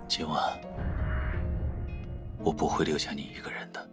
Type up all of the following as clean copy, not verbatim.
今晚我不会留下你一个人的。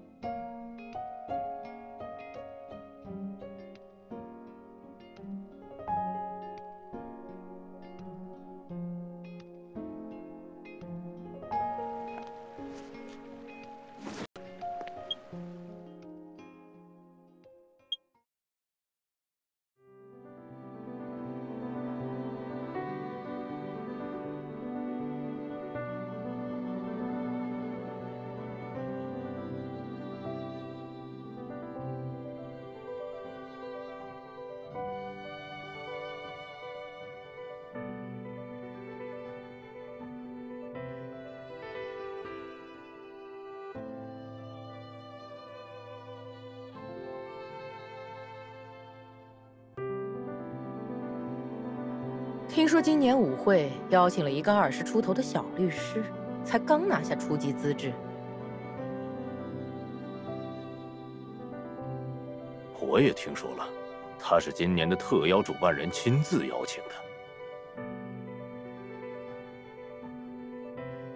听说今年舞会邀请了一个20出头的小律师，才刚拿下初级资质。我也听说了，他是今年的特邀主办人亲自邀请的。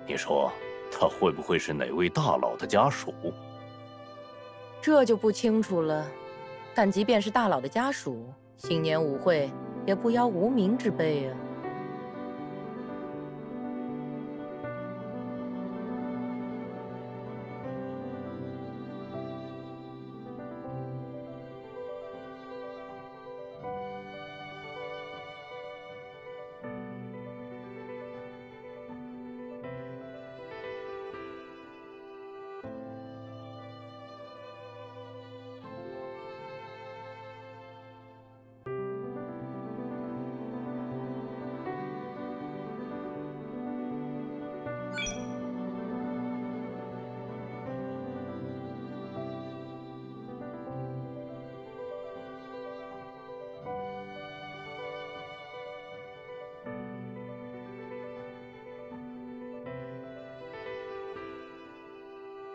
你说他会不会是哪位大佬的家属？这就不清楚了。但即便是大佬的家属，新年舞会也不邀无名之辈啊。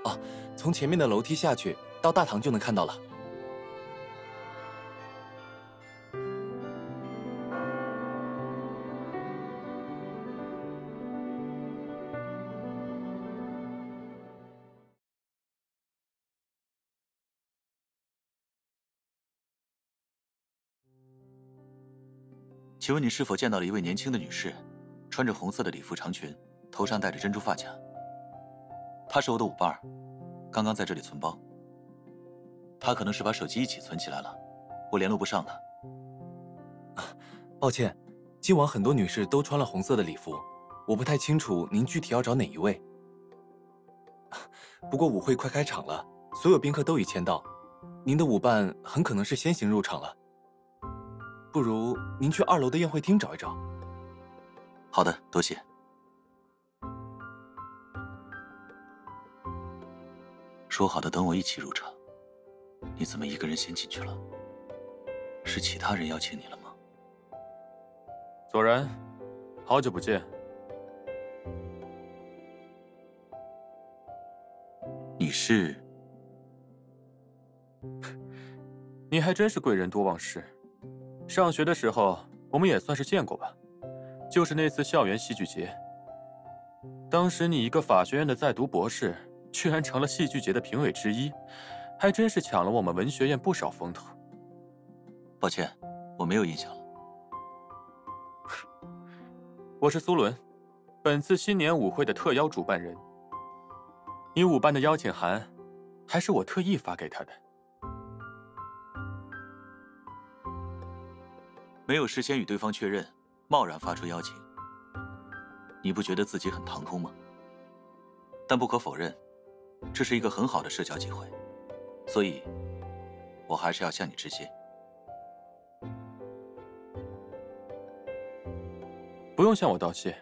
哦，从前面的楼梯下去，到大堂就能看到了。请问你是否见到了一位年轻的女士，穿着红色的礼服长裙，头上戴着珍珠发卡？她是我的舞伴，刚刚在这里存包。她可能是把手机一起存起来了，我联络不上她。抱歉，今晚很多女士都穿了红色的礼服，我不太清楚您具体要找哪一位。不过舞会快开场了，所有宾客都已签到，您的舞伴很可能是先行入场了。不如您去2楼的宴会厅找一找。好的，多谢。说好的等我一起入场，你怎么一个人先进去了？是其他人邀请你了吗？左然，好久不见。你是？你还真是贵人多忘事。上学的时候，我们也算是见过吧，就是那次校园戏剧节。当时你一个法学院的在读博士，居然成了戏剧节的评委之一，还真是抢了我们文学院不少风头。抱歉，我没有印象了。我是苏伦，本次新年舞会的特邀主办人。你舞伴的邀请函，还是我特意发给他的。没有事先与对方确认，贸然发出邀请，你不觉得自己很腾空吗？但不可否认，这是一个很好的社交机会，所以，我还是要向你致谢。不用向我道谢，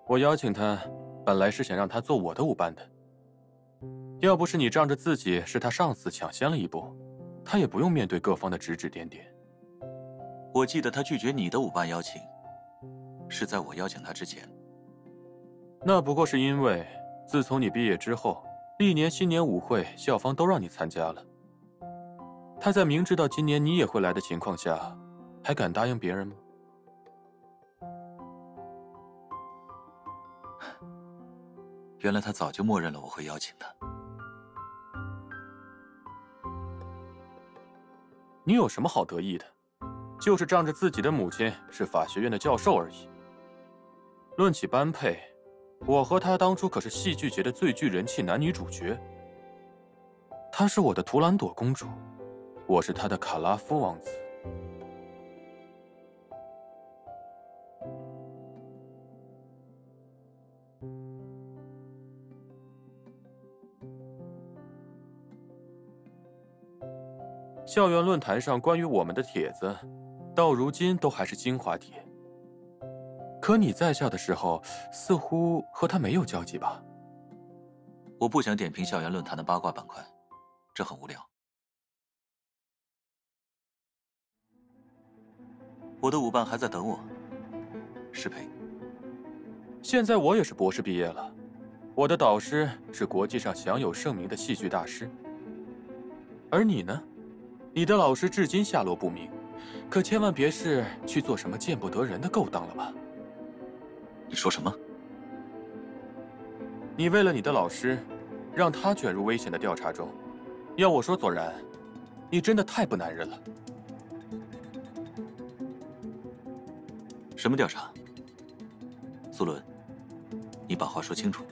我邀请他，本来是想让他做我的舞伴的。要不是你仗着自己是他上司抢先了一步，他也不用面对各方的指指点点。我记得他拒绝你的舞伴邀请，是在我邀请他之前。那不过是因为，自从你毕业之后，历年新年舞会校方都让你参加了。他在明知道今年你也会来的情况下，还敢答应别人吗？原来他早就默认了我会邀请他。你有什么好得意的？就是仗着自己的母亲是法学院的教授而已。论起般配，我和她当初可是戏剧节的最具人气男女主角。她是我的图兰朵公主，我是她的卡拉夫王子。校园论坛上关于我们的帖子，到如今都还是精华帖。可你在校的时候，似乎和他没有交集吧？我不想点评校园论坛的八卦板块，这很无聊。我的舞伴还在等我，适配。现在我也是博士毕业了，我的导师是国际上享有盛名的戏剧大师。而你呢？你的老师至今下落不明，可千万别是去做什么见不得人的勾当了吧？你说什么？你为了你的老师，让他卷入危险的调查中，要我说左然，你真的太不男人了。什么调查？苏伦，你把话说清楚。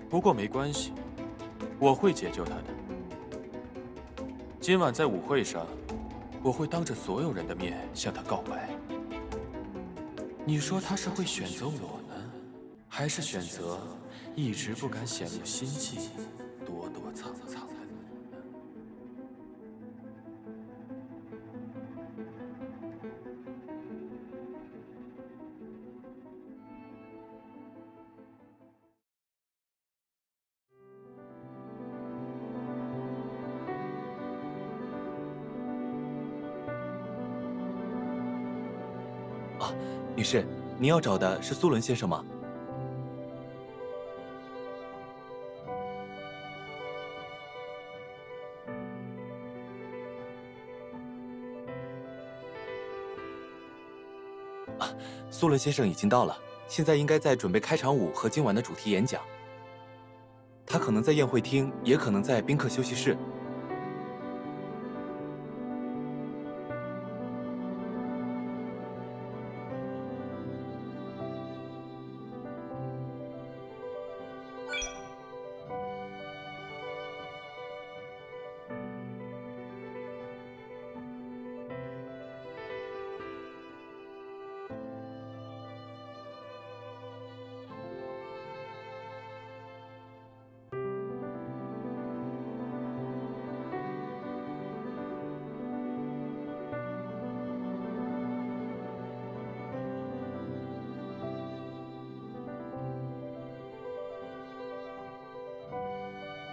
不过没关系，我会解救他的。今晚在舞会上，我会当着所有人的面向他告白。你说他是会选择我呢，还是选择一直不敢显露心迹、躲躲藏藏的你呢？女士，您要找的是苏伦先生吗？苏伦先生已经到了，现在应该在准备开场舞和今晚的主题演讲。他可能在宴会厅，也可能在宾客休息室。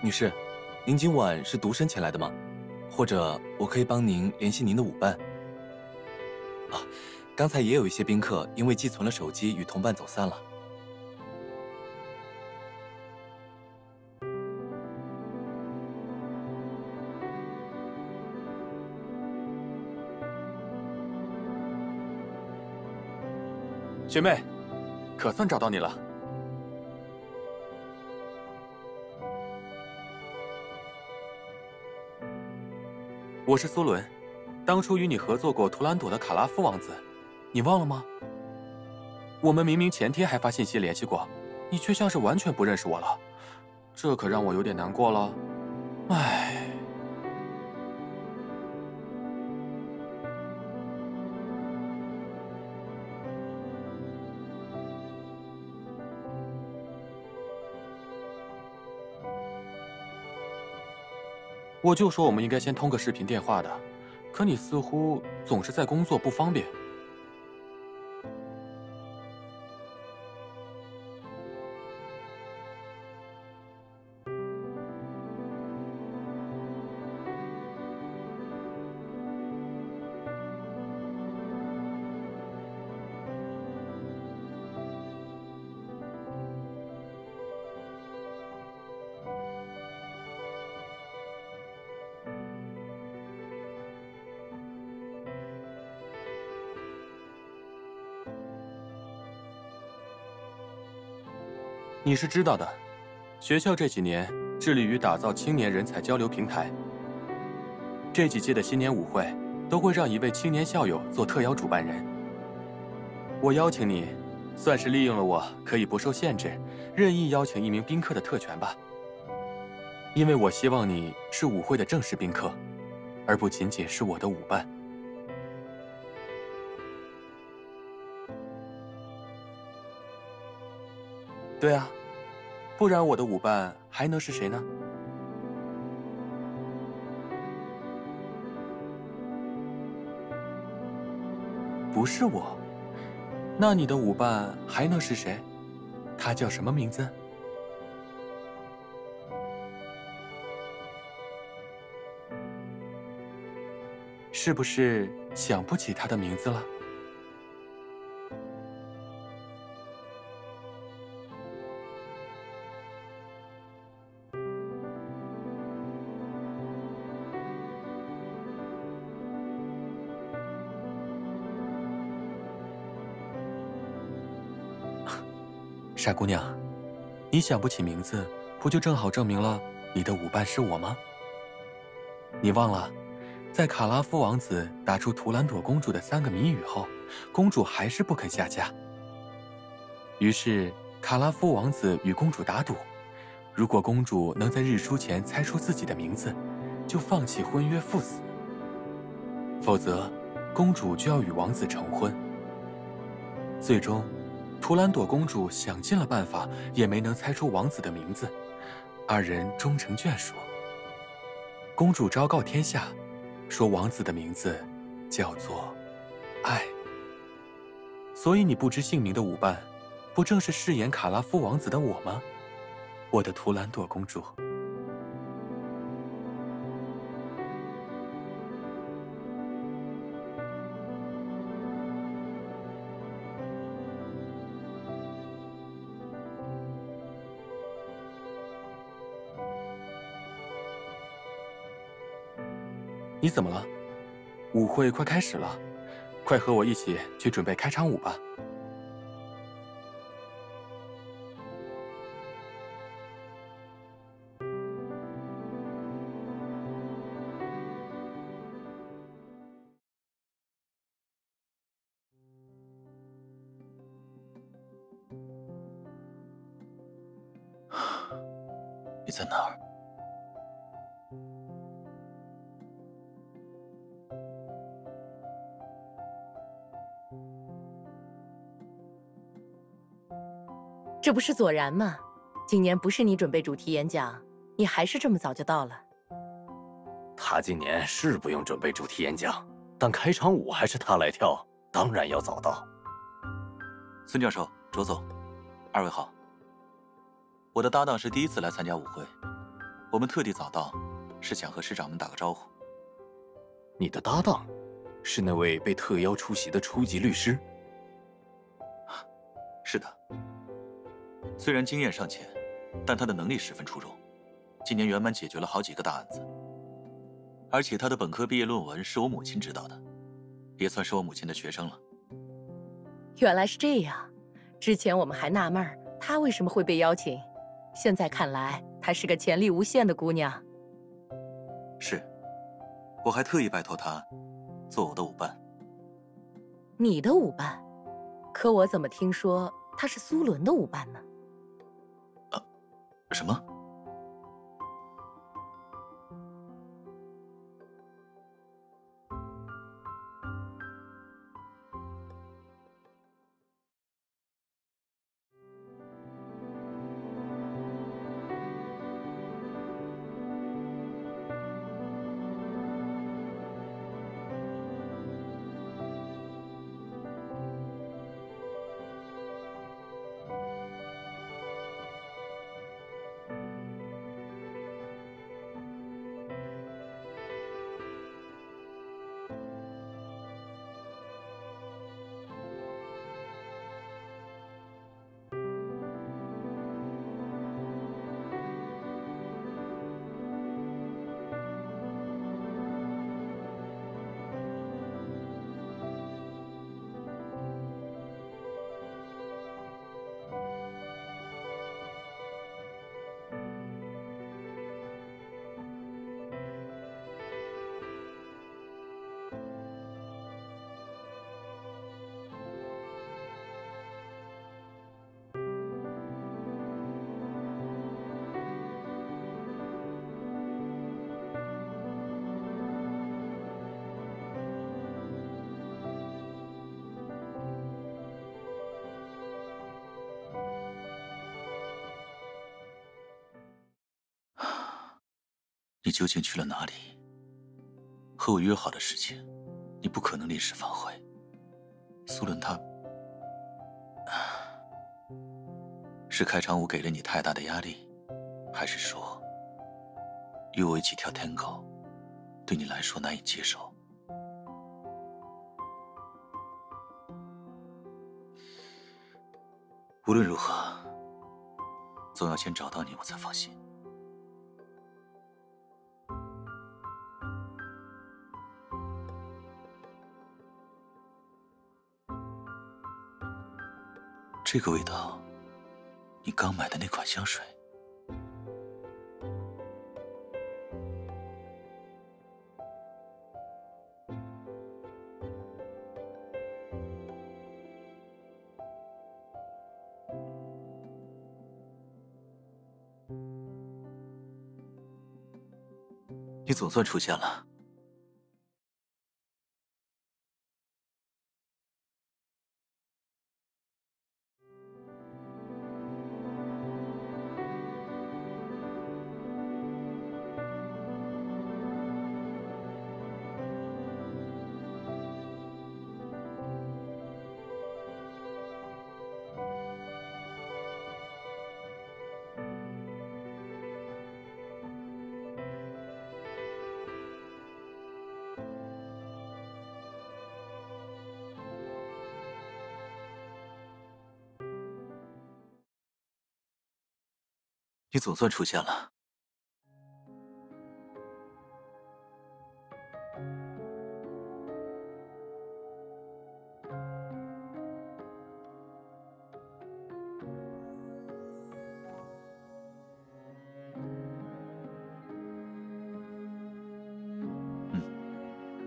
女士，您今晚是独身前来的吗？或者我可以帮您联系您的舞伴。啊，刚才也有一些宾客因为寄存了手机与同伴走散了。学妹，可算找到你了。我是苏伦，当初与你合作过图兰朵的卡拉夫王子，你忘了吗？我们明明前天还发信息联系过，你却像是完全不认识我了，这可让我有点难过了。唉。我就说我们应该先通个视频电话的，可你似乎总是在工作，不方便。你是知道的，学校这几年致力于打造青年人才交流平台。这几届的新年舞会都会让一位青年校友做特邀主办人。我邀请你，算是利用了我可以不受限制、任意邀请一名宾客的特权吧。因为我希望你是舞会的正式宾客，而不仅仅是我的舞伴。对啊，不然我的舞伴还能是谁呢？不是我，那你的舞伴还能是谁？他叫什么名字？是不是想不起他的名字了？傻姑娘，你想不起名字，不就正好证明了你的舞伴是我吗？你忘了，在卡拉夫王子答出图兰朵公主的3个谜语后，公主还是不肯下嫁。于是，卡拉夫王子与公主打赌，如果公主能在日出前猜出自己的名字，就放弃婚约赴死；否则，公主就要与王子成婚。最终，图兰朵公主想尽了办法，也没能猜出王子的名字，二人终成眷属。公主昭告天下，说王子的名字叫做爱。所以你不知姓名的舞伴，不正是饰演卡拉夫王子的我吗？我的图兰朵公主。你怎么了？舞会快开始了，快和我一起去准备开场舞吧。你在哪儿？这不是左然吗？今年不是你准备主题演讲，你还是这么早就到了。他今年是不用准备主题演讲，但开场舞还是他来跳，当然要早到。孙教授、卓总，二位好。我的搭档是第一次来参加舞会，我们特地早到，是想和师长们打个招呼。你的搭档是那位被特邀出席的初级律师？是的。虽然经验尚浅，但他的能力十分出众，今年圆满解决了好几个大案子。而且他的本科毕业论文是我母亲指导的，也算是我母亲的学生了。原来是这样，之前我们还纳闷她为什么会被邀请，现在看来她是个潜力无限的姑娘。是，我还特意拜托她做我的舞伴。你的舞伴？可我怎么听说她是苏伦的舞伴呢？什么？你究竟去了哪里？和我约好的事情，你不可能临时反悔。苏伦他，是开场舞给了你太大的压力，还是说与我一起跳 Tango 对你来说难以接受？无论如何，总要先找到你，我才放心。这个味道，你刚买的那款香水。你总算出现了。你总算出现了。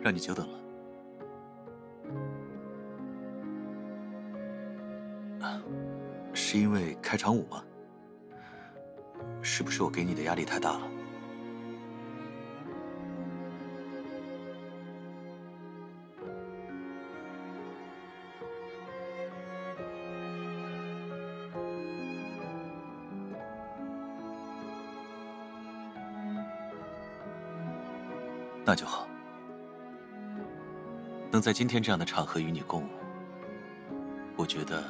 让你久等了。是因为开场舞吗？是不是我给你的压力太大了？那就好。能在今天这样的场合与你共舞，我觉得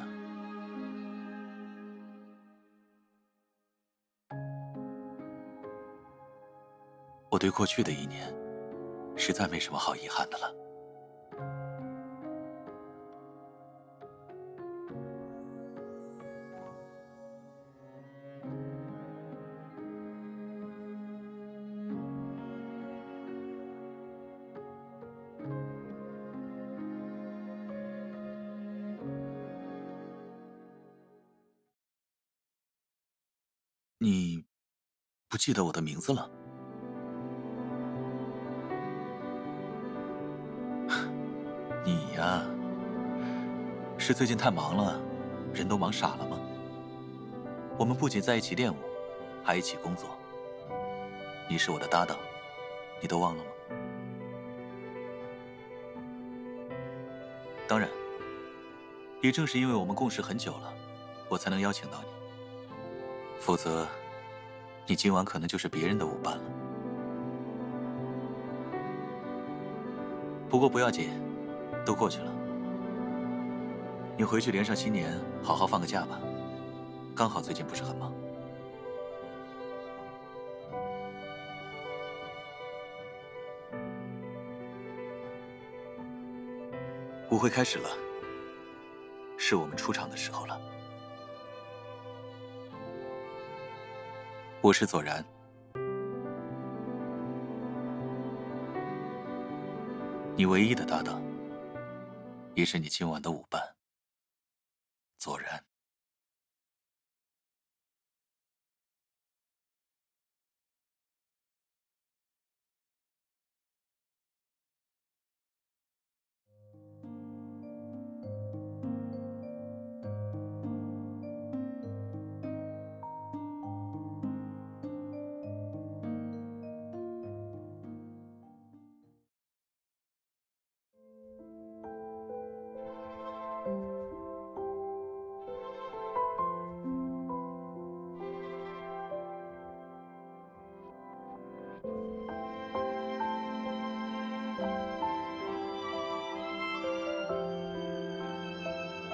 我对过去的1年实在没什么好遗憾的了。你不记得我的名字了？你呀，是最近太忙了，人都忙傻了吗？我们不仅在一起练舞，还一起工作。你是我的搭档，你都忘了吗？当然，也正是因为我们共事很久了，我才能邀请到你。否则，你今晚可能就是别人的舞伴了。不过不要紧，都过去了。你回去连上新年，好好放个假吧。刚好最近不是很忙。舞会开始了，是我们出场的时候了。我是左然，你唯一的搭档，也是你今晚的舞伴，左然。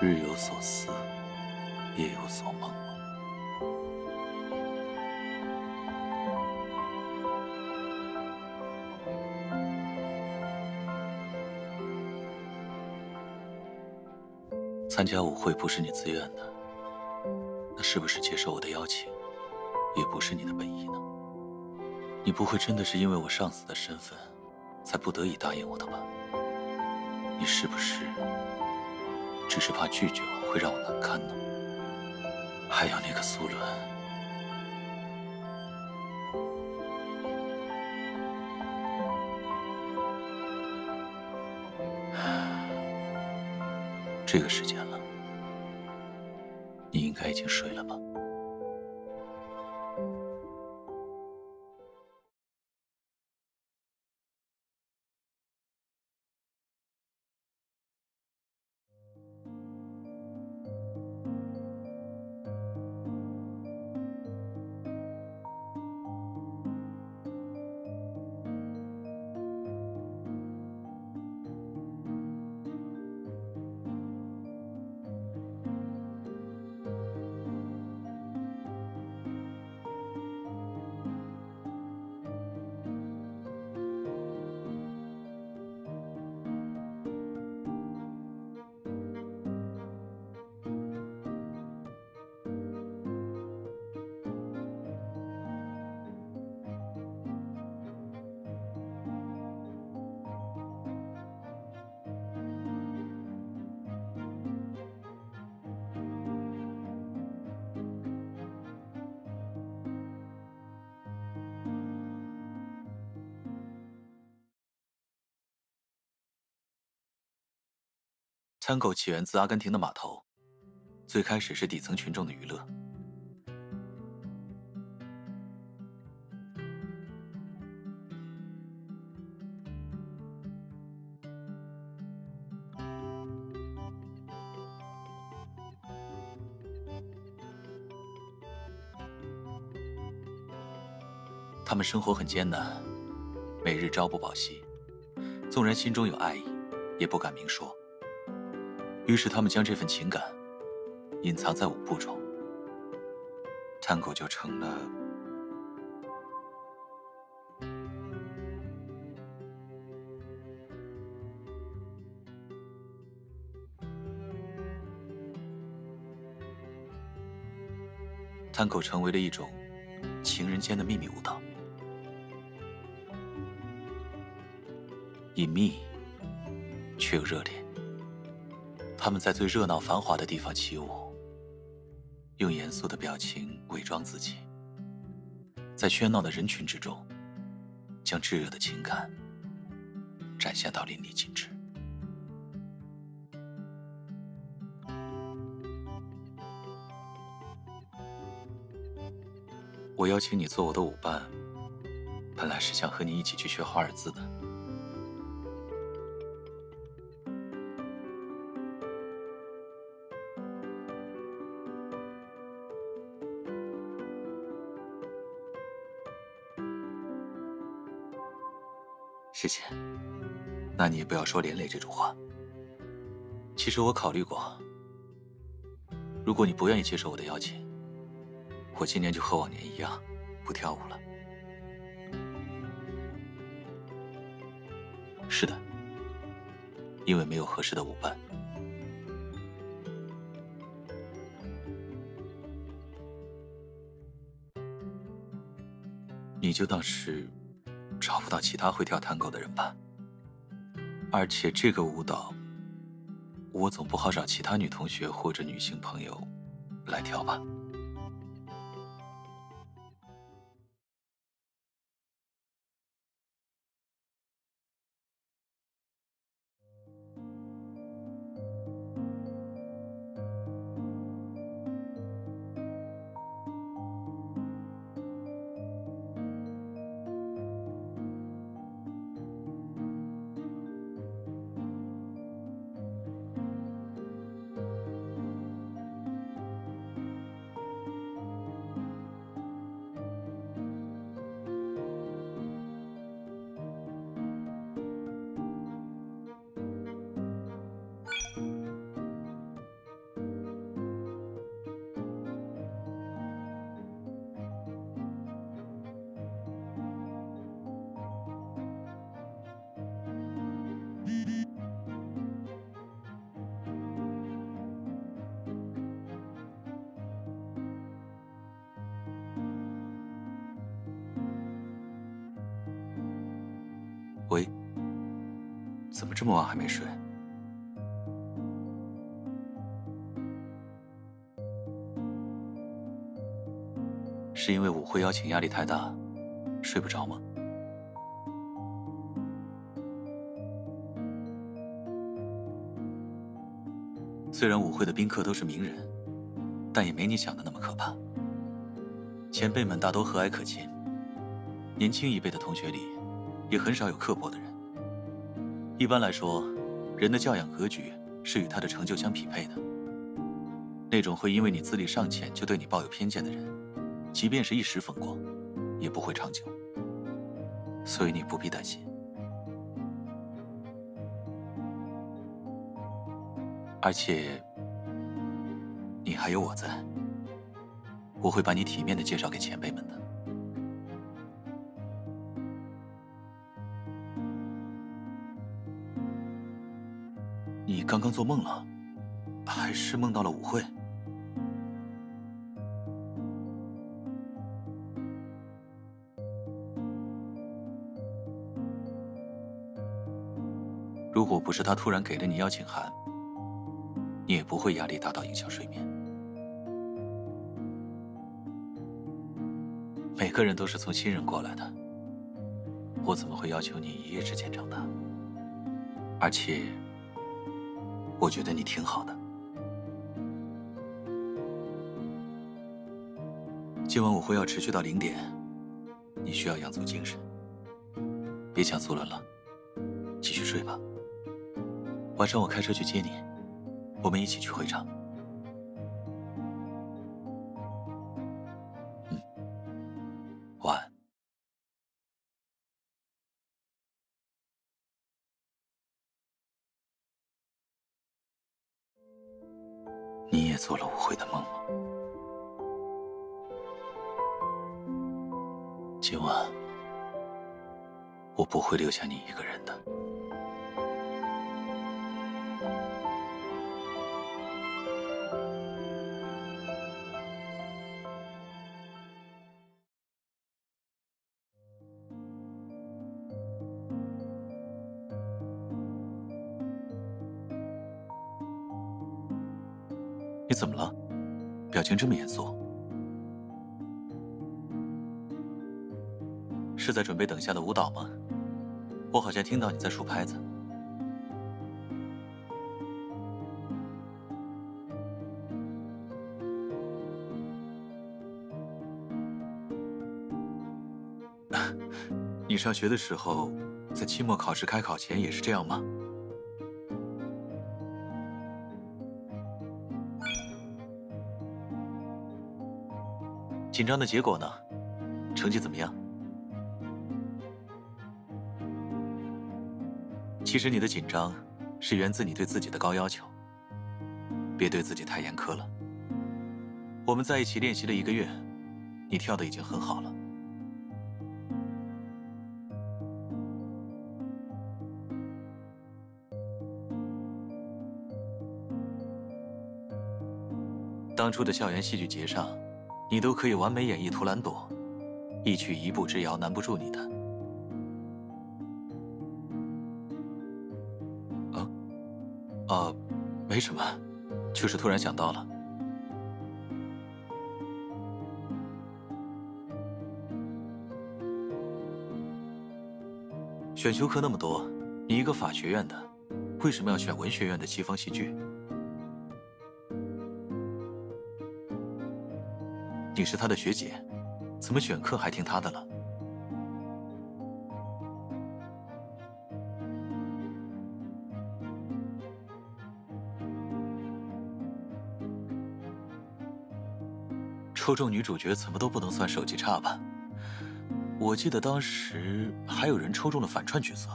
日有所思，夜有所梦吗？参加舞会不是你自愿的，那是不是接受我的邀请，也不是你的本意呢？你不会真的是因为我上司的身份，才不得已答应我的吧？你是不是只是怕拒绝我会让我难堪呢？还有那个苏伦，这个时间了，你应该已经睡了吧？Tango 起源自阿根廷的码头，最开始是底层群众的娱乐。他们生活很艰难，每日朝不保夕，纵然心中有爱意，也不敢明说。于是他们将这份情感隐藏在舞步中，Tango 就成了Tango 成为了一种情人间的秘密舞蹈，隐秘却又热烈。他们在最热闹繁华的地方起舞，用严肃的表情伪装自己，在喧闹的人群之中，将炙热的情感展现到淋漓尽致。我邀请你做我的舞伴，本来是想和你一起去学华尔兹的。谢谢，那你也不要说连累这种话。其实我考虑过，如果你不愿意接受我的邀请，我今年就和往年一样，不跳舞了。是的，因为没有合适的舞伴。你就当是找不到其他会跳Tango的人吧。而且这个舞蹈，我总不好找其他女同学或者女性朋友来跳吧。喂，怎么这么晚还没睡？是因为舞会邀请压力太大，睡不着吗？虽然舞会的宾客都是名人，但也没你想的那么可怕。前辈们大都和蔼可亲，年轻一辈的同学里，也很少有刻薄的人。一般来说，人的教养格局是与他的成就相匹配的。那种会因为你资历尚浅就对你抱有偏见的人，即便是一时风光，也不会长久。所以你不必担心。而且，你还有我在，我会把你体面的介绍给前辈们的。你刚刚做梦了，还是梦到了舞会？如果不是他突然给了你邀请函，你也不会压力大到影响睡眠。每个人都是从亲人过来的，我怎么会要求你一夜之间长大？而且，我觉得你挺好的。今晚舞会要持续到0点，你需要养足精神，别抢苏伦了，继续睡吧。晚上我开车去接你，我们一起去会场。晚安。你也做了舞会的梦吗？今晚我不会留下你一个人的。你怎么了？表情这么严肃？是在准备等下的舞蹈吗？我好像听到你在数拍子。你上学的时候，在期末考试开考前也是这样吗？紧张的结果呢？成绩怎么样？其实你的紧张是源自你对自己的高要求，别对自己太严苛了。我们在一起练习了1个月，你跳的已经很好了。当初的校园戏剧节上，你都可以完美演绎图兰朵，一曲一步之遥难不住你的。没什么，就是突然想到了。选修课那么多，你一个法学院的，为什么要选文学院的西方戏剧？你是他的学姐，怎么选课还听他的了？抽中女主角怎么都不能算手气差吧？我记得当时还有人抽中了反串角色。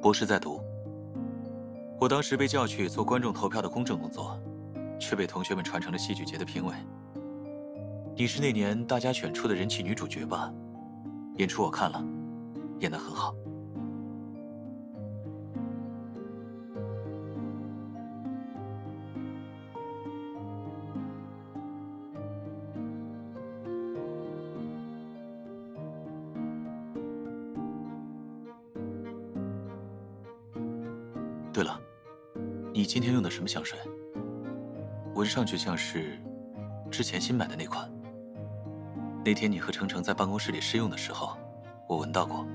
博士在读。我当时被叫去做观众投票的公证工作，却被同学们传成了戏剧节的评委。你是那年大家选出的人气女主角吧？演出我看了，演得很好。对了，你今天用的什么香水？闻上去像是之前新买的那款。那天你和程程在办公室里试用的时候，我闻到过。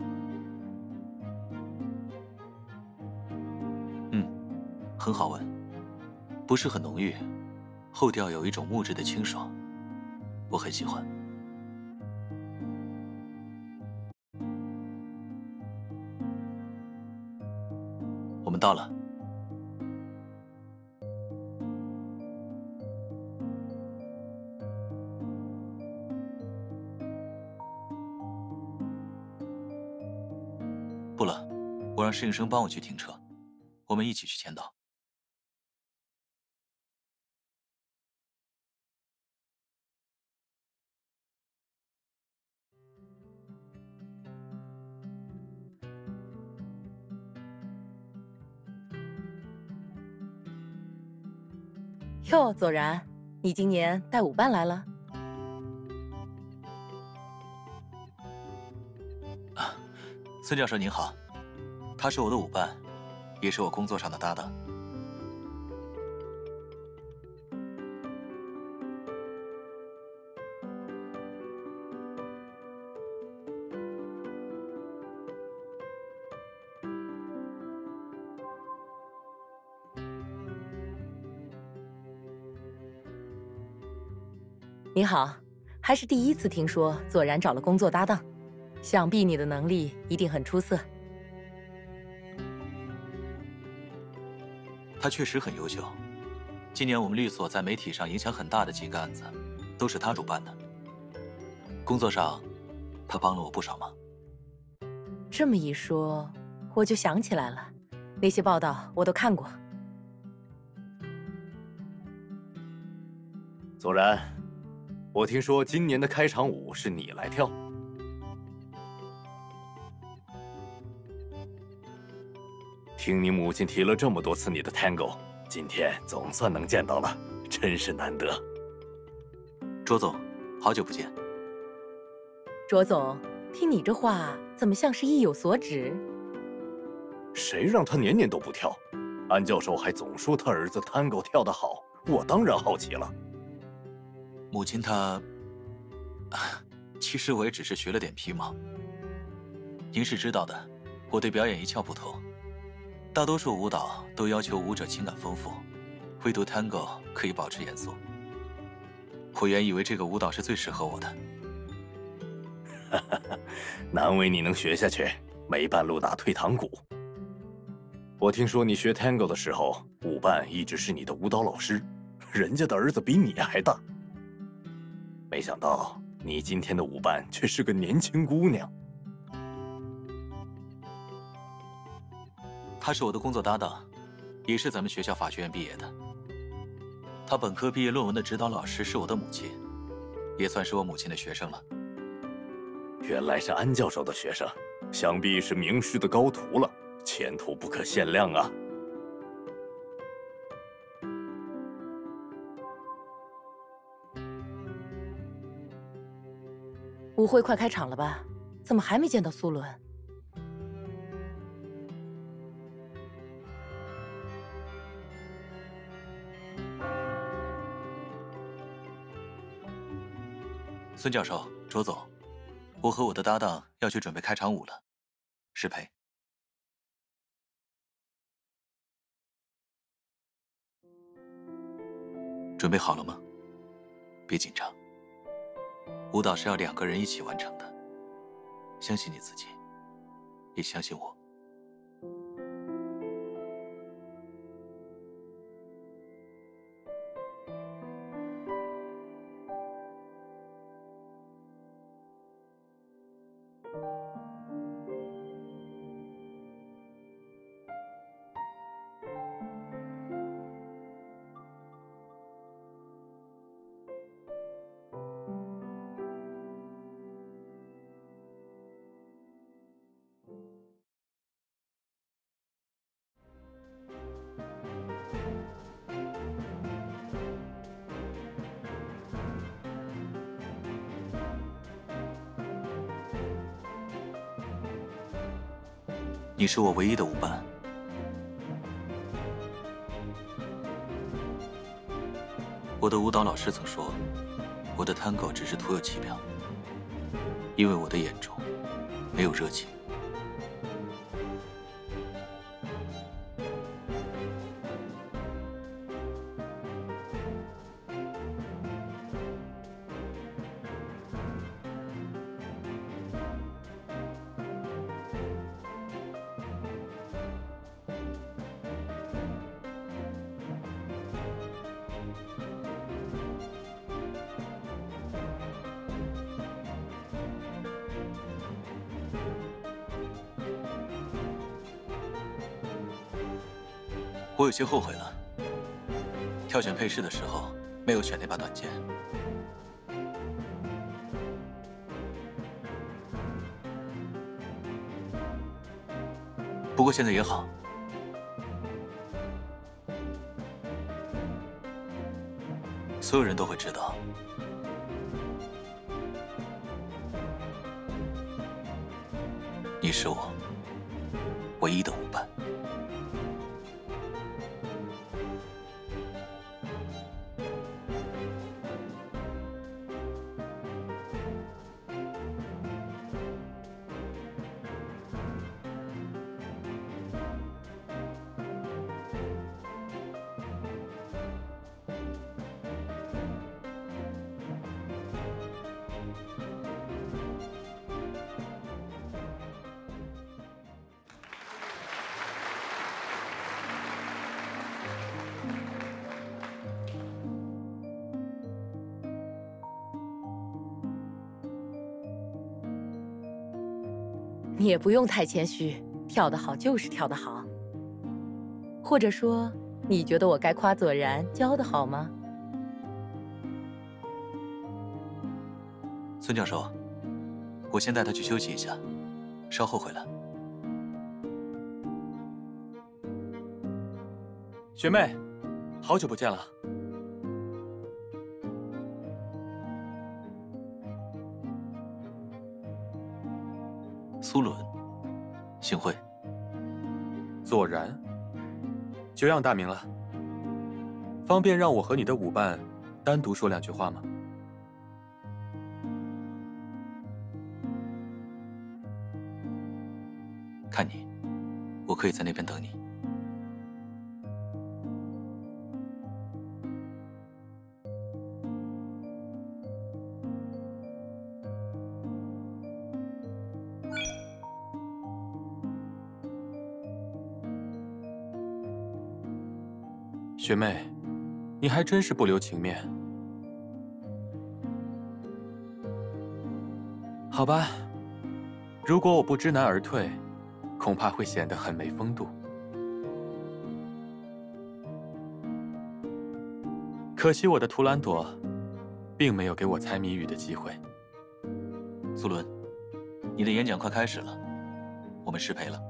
很好闻，不是很浓郁，后调有一种木质的清爽，我很喜欢。我们到了。不了，我让侍应生帮我去停车，我们一起去签到。哟，左然，你今年带舞伴来了？孙教授您好，他是我的舞伴，也是我工作上的搭档。你好，还是第一次听说左然找了工作搭档，想必你的能力一定很出色。他确实很优秀，今年我们律所在媒体上影响很大的几个案子，都是他主办的。工作上，他帮了我不少忙。这么一说，我就想起来了，那些报道我都看过。左然，我听说今年的开场舞是你来跳。听你母亲提了这么多次你的 Tango， 今天总算能见到了，真是难得。卓总，好久不见。卓总，听你这话，怎么像是意有所指？谁让他年年都不跳？安教授还总说他儿子 Tango 跳得好，我当然好奇了。母亲她，其实我也只是学了点皮毛。您是知道的，我对表演一窍不通。大多数舞蹈都要求舞者情感丰富，唯独 Tango 可以保持严肃。我原以为这个舞蹈是最适合我的。难为你能学下去，没半路打退堂鼓。我听说你学 Tango 的时候，舞伴一直是你的舞蹈老师，人家的儿子比你还大。没想到你今天的舞伴却是个年轻姑娘。他是我的工作搭档，也是咱们学校法学院毕业的。他本科毕业论文的指导老师是我的母亲，也算是我母亲的学生了。原来是安教授的学生，想必是名师的高徒了，前途不可限量啊！舞会快开场了吧？怎么还没见到苏伦？孙教授，卓总，我和我的搭档要去准备开场舞了。失陪。准备好了吗？别紧张。舞蹈是要2个人一起完成的，相信你自己，也相信我。你是我唯一的舞伴，我的舞蹈老师曾说，我的Tango只是徒有其表，因为我的眼中没有热情。我有些后悔了，挑选配饰的时候没有选那把短剑。不过现在也好，所有人都会知道，你是我唯一的舞伴。你也不用太谦虚，跳得好就是跳得好。或者说，你觉得我该夸左然教得好吗？孙教授，我先带他去休息一下，稍后回来。学妹，好久不见了。苏伦，幸会。左然，久仰大名了。方便让我和你的舞伴单独说两句话吗？看你，我可以在那边等你。学妹，你还真是不留情面。好吧，如果我不知难而退，恐怕会显得很没风度。可惜我的图兰朵，并没有给我猜谜语的机会。苏伦，你的演讲快开始了，我们失陪了。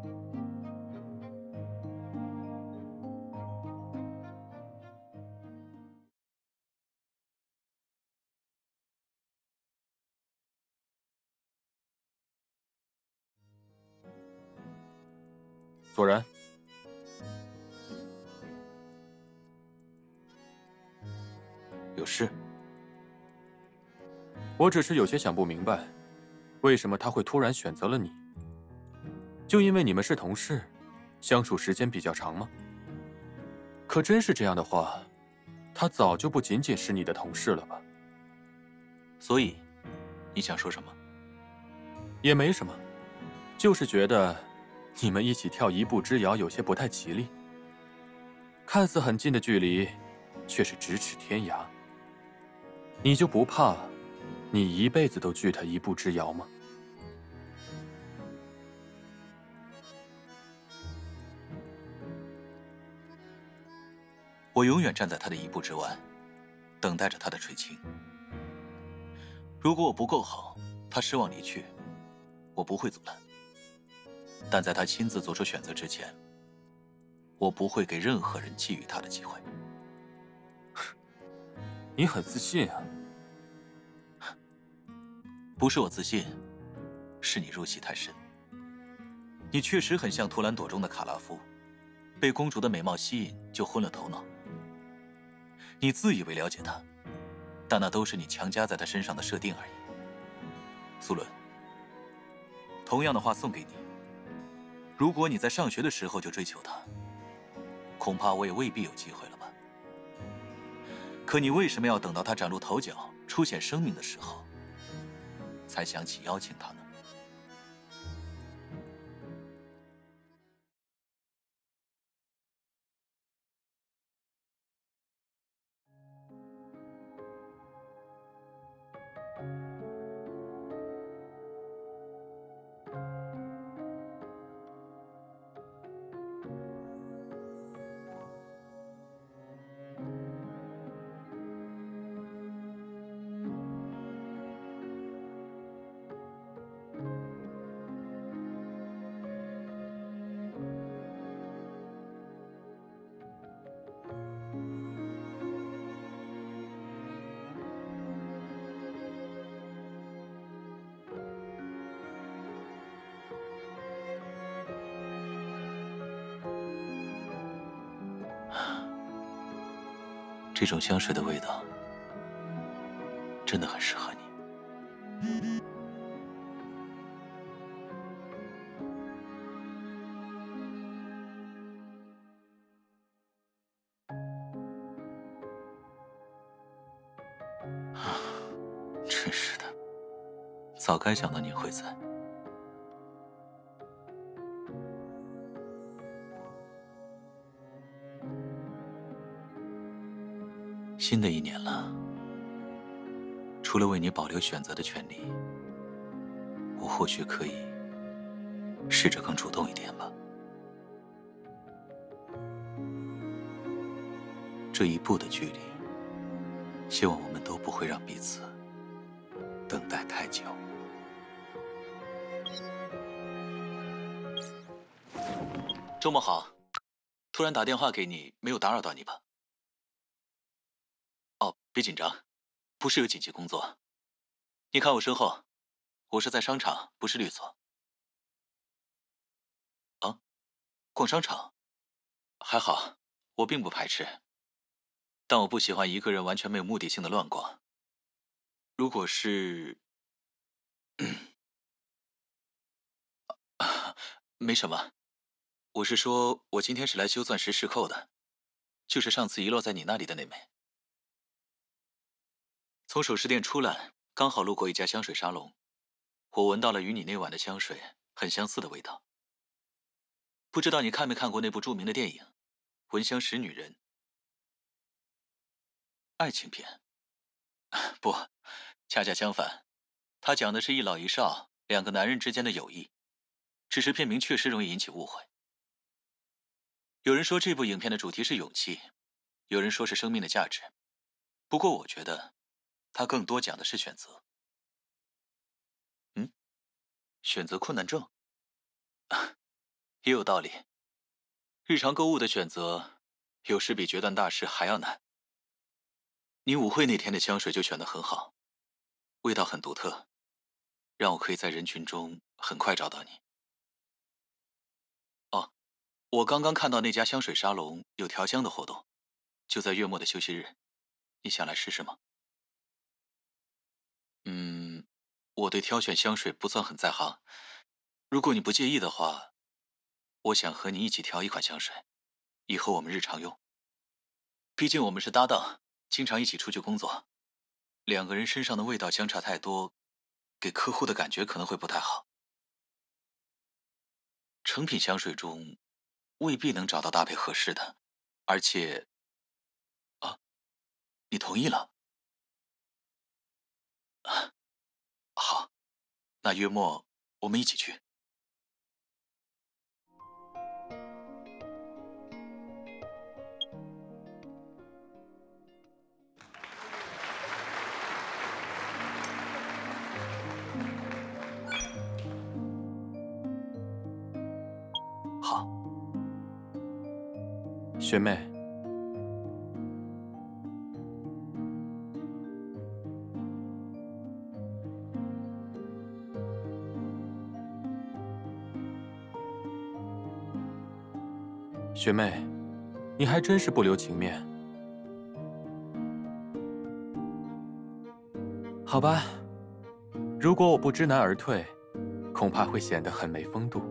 左然，有事？我只是有些想不明白，为什么他会突然选择了你？就因为你们是同事，相处时间比较长吗？可真是这样的话，他早就不仅仅是你的同事了吧？所以，你想说什么？也没什么，就是觉得你们一起跳一步之遥有些不太吉利。看似很近的距离，却是咫尺天涯。你就不怕你一辈子都距他一步之遥吗？我永远站在他的一步之外，等待着他的垂青。如果我不够好，他失望离去，我不会阻拦。但在他亲自做出选择之前，我不会给任何人觊觎他的机会。你很自信啊。不是我自信，是你入戏太深。你确实很像图兰朵中的卡拉夫，被公主的美貌吸引就昏了头脑。你自以为了解他，但那都是你强加在他身上的设定而已。苏伦，同样的话送给你：如果你在上学的时候就追求他，恐怕我也未必有机会了吧？可你为什么要等到他崭露头角、出现生命的时候，才想起邀请他呢？这种香水的味道真的很适合你。真是的，早该想到您会在。新的一年了，除了为你保留选择的权利，我或许可以试着更主动一点吧。这一步的距离，希望我们都不会让彼此等待太久。周末好，突然打电话给你，没有打扰到你吧？哦，别紧张，不是有紧急工作。你看我身后，我是在商场，不是律所。啊，逛商场？还好，我并不排斥，但我不喜欢一个人完全没有目的性的乱逛。如果是……没什么，我是说，我今天是来修钻石饰扣的，就是上次遗落在你那里的那枚。从首饰店出来，刚好路过一家香水沙龙，我闻到了与你那晚的香水很相似的味道。不知道你看没看过那部著名的电影《闻香识女人》？爱情片？不，恰恰相反，它讲的是一老一少两个男人之间的友谊，只是片名确实容易引起误会。有人说这部影片的主题是勇气，有人说是生命的价值，不过我觉得它更多讲的是选择。选择困难症？也有道理。日常购物的选择，有时比决断大事还要难。你舞会那天的香水就选得很好，味道很独特，让我可以在人群中很快找到你。哦，我刚刚看到那家香水沙龙有调香的活动，就在月末的休息日，你想来试试吗？我对挑选香水不算很在行，如果你不介意的话，我想和你一起挑一款香水，以后我们日常用。毕竟我们是搭档，经常一起出去工作，两个人身上的味道相差太多，给客户的感觉可能会不太好。成品香水中未必能找到搭配合适的，而且……你同意了？好，那月末我们一起去。好，学妹。学妹，你还真是不留情面。好吧，如果我不知难而退，恐怕会显得很没风度。